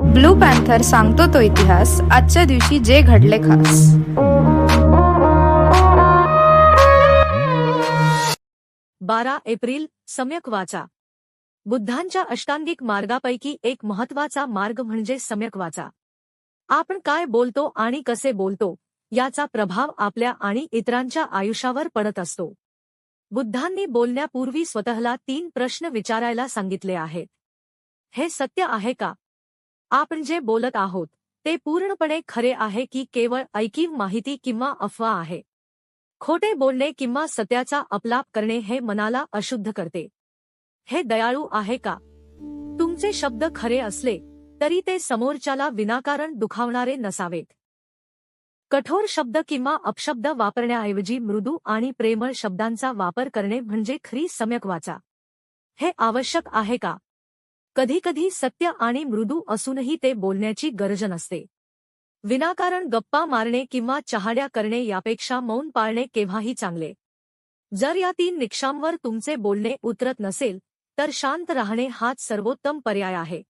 Blue panther सांगतो तो इतिहास, आजच्या दिवशी जे घडले खास. 12 एप्रिल सम्यक वाचा. बुद्धांच्या अष्टांगिक मार्गापैकी एक महत्त्वाचा मार्ग म्हणजे सम्यक वाचा. आपण काय बोलतो आणि कसे बोलतो याचा प्रभाव आपल्या आणि इतरांच्या आयुष्यावर पडत असतो. बुद्धांनी बोलण्यापूर्वी स्वतःला 3 प्रश्न विचारायला सांगितले आहेत. हे सत्य आहे का? आपण जे बोलत आहोत ते पूर्णपणे खरे आहे की केवळ ऐकीव माहिती किंवा अफवा आहे? खोटे बोलणे किंवा सत्याचा अपलाप करणे हे मनाला अशुद्ध करते. हे दयाळू आहे का? तुमचे शब्द खरे असले तरी ते समोरच्याला विनाकारण दुखावणारे नसावेत. कठोर शब्द किंवा अपशब्द वापरण्याऐवजी मृदू आणि प्रेमळ शब्दांचा वापर करणे म्हणजे खरी सम्यक वाचा. हे आवश्यक आहे का? कधीकधी सत्य आणि मृदू असूनही ते बोलण्याची गरज नसते. विनाकारण गप्पा मारणे किंवा चहाड्या करणे यापेक्षा मौन पाळणे केव्हाही चांगले. जर या 3 निकषांवर तुमचे बोलणे उतरत नसेल तर शांत राहणे हाच सर्वोत्तम पर्याय आहे.